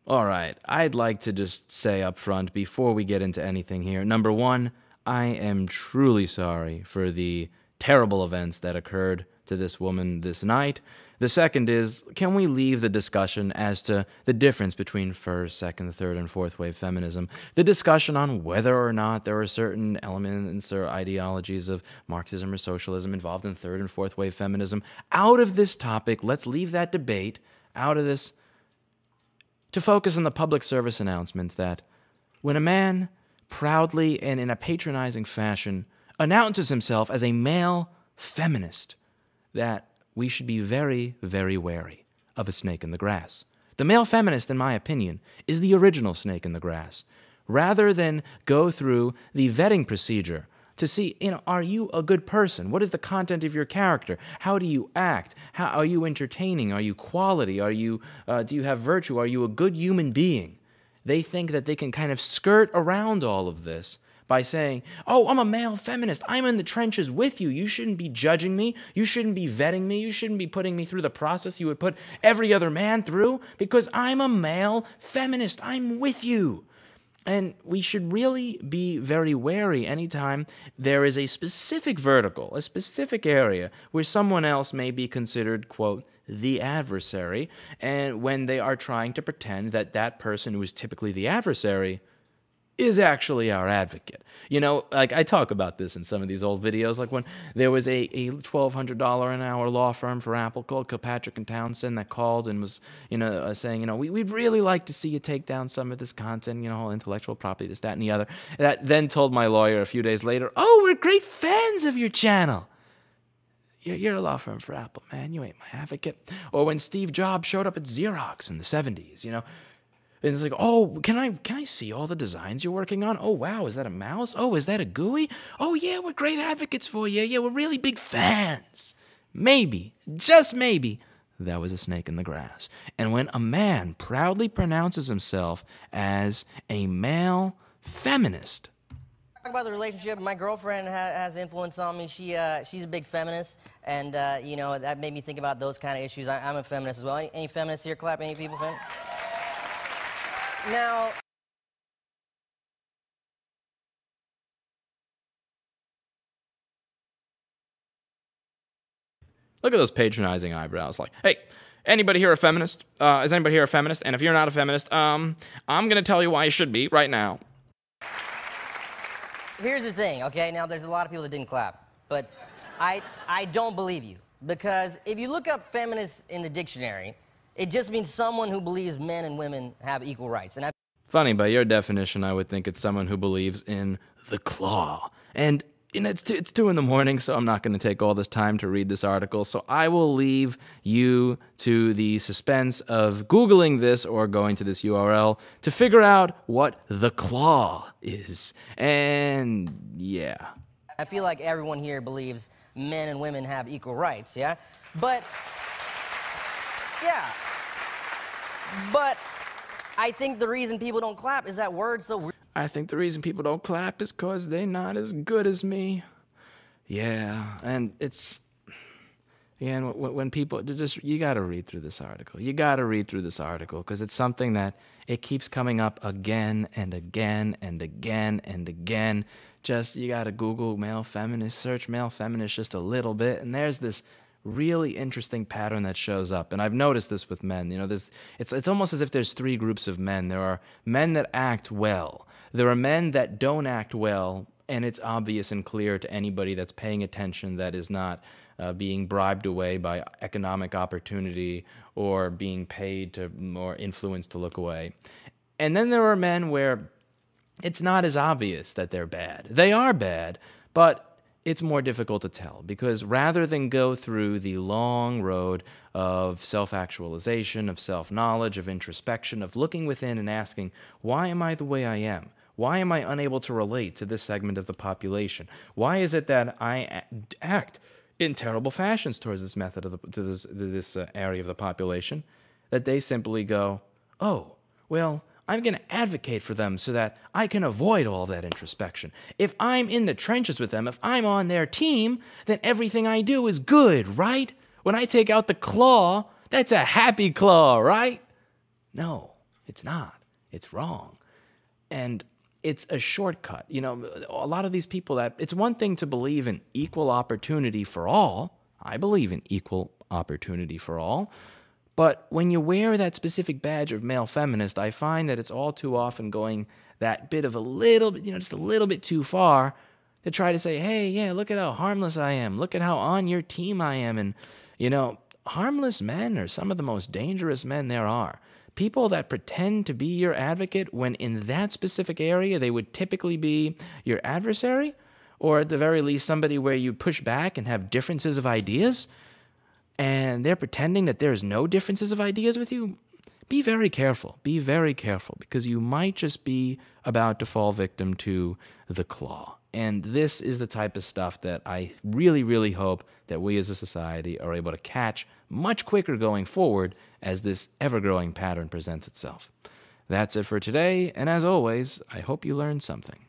All right, I'd like to just say up front before we get into anything here. Number one, I am truly sorry for the terrible events that occurred to this woman this night. The second is, can we leave the discussion as to the difference between first, second, third, and fourth wave feminism, the discussion on whether or not there are certain elements or ideologies of Marxism or socialism involved in third and fourth wave feminism, out of this topic. Let's leave that debate out of this to focus on the public service announcement that when a man proudly and in a patronizing fashion announces himself as a male feminist, that we should be very, very wary of a snake in the grass. The male feminist, in my opinion, is the original snake in the grass. Rather than go through the vetting procedure to see, are you a good person? What is the content of your character? How do you act? How are you entertaining? Are you quality? Do you have virtue? Are you a good human being? They think that they can kind of skirt around all of this by saying, oh, I'm a male feminist. I'm in the trenches with you. You shouldn't be judging me. You shouldn't be vetting me. You shouldn't be putting me through the process you would put every other man through because I'm a male feminist. I'm with you. And we should really be very wary anytime there is a specific vertical, a specific area where someone else may be considered, quote, the adversary, and when they are trying to pretend that that person who is typically the adversary is actually our advocate. Like I talk about this in some of these old videos, like when there was a $1,200 an hour law firm for Apple called Kilpatrick and Townsend that called and was, saying, we'd really like to see you take down some of this content, intellectual property, this, that, and the other. That then told my lawyer a few days later, oh, we're great fans of your channel. You're a law firm for Apple, man. You ain't my advocate. Or when Steve Jobs showed up at Xerox in the 70s, and it's like, oh, can I see all the designs you're working on? Oh, wow, is that a mouse? Oh, is that a GUI? Oh, yeah, we're great advocates for you. Yeah, we're really big fans. Maybe, just maybe, that was a snake in the grass. And when a man proudly pronounces himself as a male feminist, Talk about the relationship. My girlfriend has influence on me. She's a big feminist, and that made me think about those kind of issues. I'm a feminist as well. Any feminists here? Clap. Any people? Now, look at those patronizing eyebrows. Like, hey, anybody here a feminist? Is anybody here a feminist? And if you're not a feminist, I'm going to tell you why you should be right now. here's the thing, okay? Now, there's a lot of people that didn't clap, but I don't believe you. Because if you look up feminist in the dictionary, it just means someone who believes men and women have equal rights. And Funny, by your definition, I would think it's someone who believes in the claw. And it's 2 in the morning, so I'm not going to take all this time to read this article. So I will leave you to the suspense of Googling this or going to this URL to figure out what the claw is. And yeah. I feel like everyone here believes men and women have equal rights, yeah? But I think the reason people don't clap is that word's so weird. I think the reason people don't clap is because they're not as good as me. Yeah, and it's... Yeah, and when people... You gotta read through this article. You gotta read through this article, because it's something that it keeps coming up again and again and again and again. Just, you gotta Google male feminist, search male feminist just a little bit, and there's this really interesting pattern that shows up. And I've noticed this with men. It's almost as if there's 3 groups of men. There are men that act well. There are men that don't act well, and it's obvious and clear to anybody that's paying attention that is not being bribed away by economic opportunity or being paid to or influenced to look away. And then there are men where it's not as obvious that they're bad. They are bad, but it's more difficult to tell, because rather than go through the long road of self-actualization, of self-knowledge, of introspection, of looking within and asking, why am I the way I am? Why am I unable to relate to this segment of the population? Why is it that I act in terrible fashions towards this method of this area of the population? That they simply go, oh, well, I'm going to advocate for them so that I can avoid all that introspection. If I'm in the trenches with them, if I'm on their team, then everything I do is good, right? When I take out the claw, that's a happy claw, right? No, It's not. It's wrong. And it's a shortcut. You know, a lot of these people that it's one thing to believe in equal opportunity for all. I believe in equal opportunity for all. But when you wear that specific badge of male feminist, I find that it's all too often going that bit of a little bit, just a little bit too far to try to say, hey, yeah, look at how harmless I am. Look at how on your team I am. And, harmless men are some of the most dangerous men there are. People that pretend to be your advocate when in that specific area they would typically be your adversary, or at the very least somebody where you push back and have differences of ideas, and they're pretending that there's no differences of ideas with you. Be very careful. Be very careful, because you might just be about to fall victim to the claw. And this is the type of stuff that I really, really hope that we as a society are able to catch much quicker going forward as this ever-growing pattern presents itself. That's it for today, and as always, I hope you learned something.